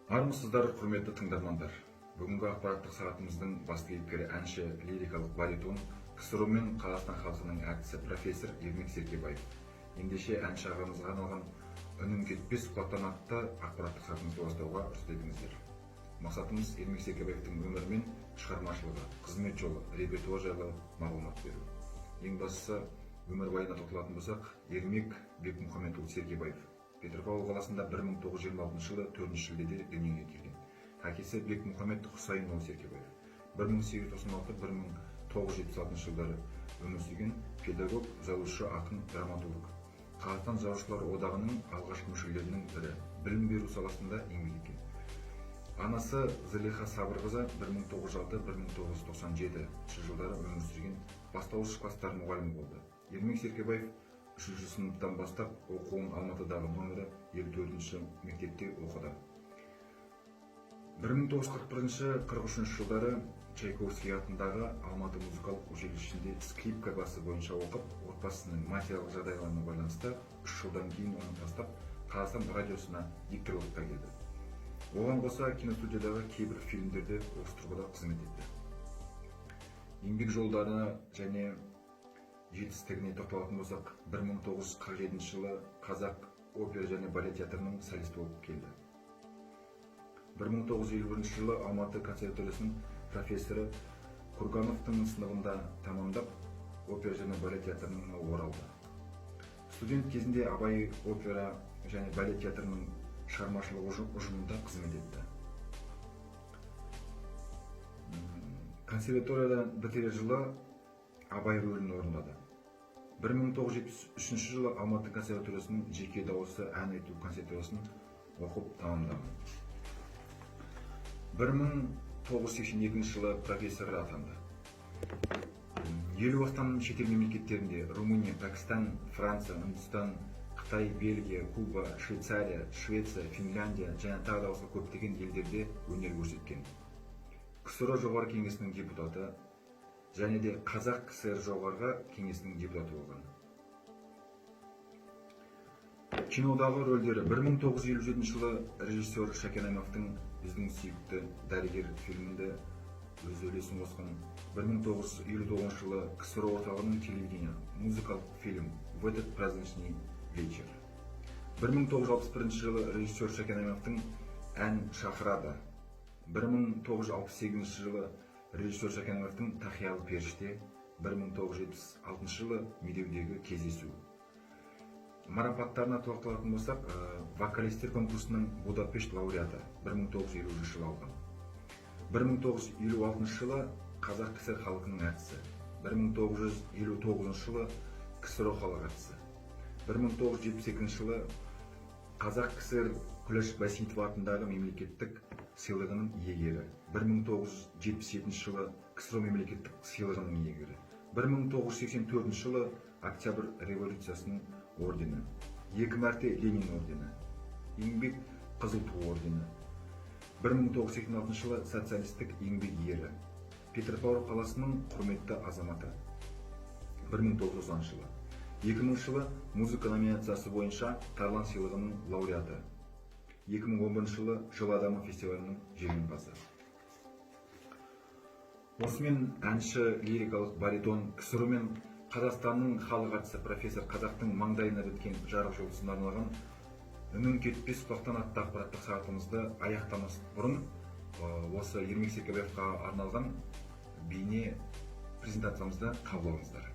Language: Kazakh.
Армысыздар, құрметті тыңдармандар. Бүгінгі ақпараттық сағатымыздың басты кейіпкері әнші, лирикалық баритон, КСРО мен Қазақстан халқының әртісі профессор Ермек Серкебаев. Ендеше әнші ағамызға арналған үнім кетпес сұхбаттан атты ақпараттық сағатымызды бастауға рұқсат етіңіздер. Мақсатымыз Ермек Серкебаевтың өмірі мен шығармашылығы, қызмет жолы, репертуар жайлы мағлұмат беру. Ең бастысы, өмірбаянына тоқталатын болсақ, Ермек Бекмұхамедұлы Серкебаев Петропавл қаласында 1926 жылы 4 шілдеде дүниеге келген. Әкесі Бекмұхамед Құсайынұлы Серкебаев 1996-1976 жылдары өмір сүрген педагог, жазушы, ақын, драматург. Қазақстан жазушылар одағының алғашқы мүшелерінің бірі, білім беру саласында еңбек еткен. Анасы Зылиха Сабырқызы 1906-1997 жылдары өмір сүрген, бастауыш кластар мұғалімі болды. Ермек Серкебаев 3-ші сыныптан бастап оқуын Алматыдағы нөмірі 54-ші мектепте оқыды. 1941-43 жылдары Чайковский атындағы Алматы музыкалық училищесінде скрипка класы бойынша оқып, отбасының материалдық жағдайларына байланысты 3 жылдан кейін оны тастап, Қазақстан радиосына дикторлыққа келді. Оған қоса киностудиядағы кейбір фильмдерде осы тұрғыда қызмет етті. Еңбек жолдарына және жетістігіне тоқталатын болсақ, 1947 жылы Қазақ опера және балет театрының солисті болып келді. 1951 жылы Алматы консерваториясының профессоры Кургановтың сыныбында тамамдап, опера және балет театрына оралды. Студент кезінде Абай опера және балет театрының шығармашылық ұжымында қызмет етті. Консерваториядан бітірер жылы Абай рөлін орындады. 1973 жылы Алматы консерваториясының жеке дауысы ән айту консерваториясын оқып тамамдаған. 1982 жылы профессор атанды. 50 астам шетел мемлекеттерінде Румыния, Пәкістан, Франция, Үндістан, Қытай, Бельгия, Куба, Швейцария, Швеция, Финляндия және тағы да басқа көптеген елдерде өнер көрсеткен. КСРО жоғарғы кеңесінің депутаты және де Қазақ КСР жоғарғы кеңесінің депутаты болған. Кинодағы рөлдері 1957 жылы режиссер Шәкен Аймановтың «Біздің сүйікті дәрігер» фильмінде өз үлесін қосқан. 1959 жылы КСРО орталығының телевидение музыкалық фильм «В этот праздничный вечер». 1961 жылы режиссер Шәкен Аймановтың «Ән шақырады». 1968 жылы режиссер Шәкен Аймановтың «Тақиялы періште», 1976 жылы «Медеудегі кездесу». Марапаттарына тоқталатын болсақ, вокалистер конкурсының Будапешт лауреаты 1950 жылы алған. 1956 жылы Қазақ КСР халқының әртісі, 1959 жылы КСРО халық әртісі, 1972 жылы Қазақ КСР Күләш Байсейітова атындағы мемлекеттік сыйлығының иегері, 1977 жылы КСРО мемлекеттік сыйлығының иегері, 1984 жылы Октябрь революциясының ордені, 2 мәрте Ленин ордені, еңбек қызыл ту ордені, 1986 жылы социалистік еңбек ері, Петропавл қаласының құрметті азаматы, 1990 жылы, 2000 жылы музыка номинациясы бойынша Тарлан сыйлығының лауреаты, 2011 жылы Жыл адамы фестивалінің жеңімпазы. Осымен әнші, лирикалық баритон, КСРО мен Қазақстанның халық әртісі профессор Қазақтың маңдайына біткен жарық жұлдызына арналған үнім кетпес сұхбаттан атты ақпараттық сағатымызды аяқтамас бұрын осы Ермек Серкебаевқа арналған бейне презентациямызды қабыл алыңыздар.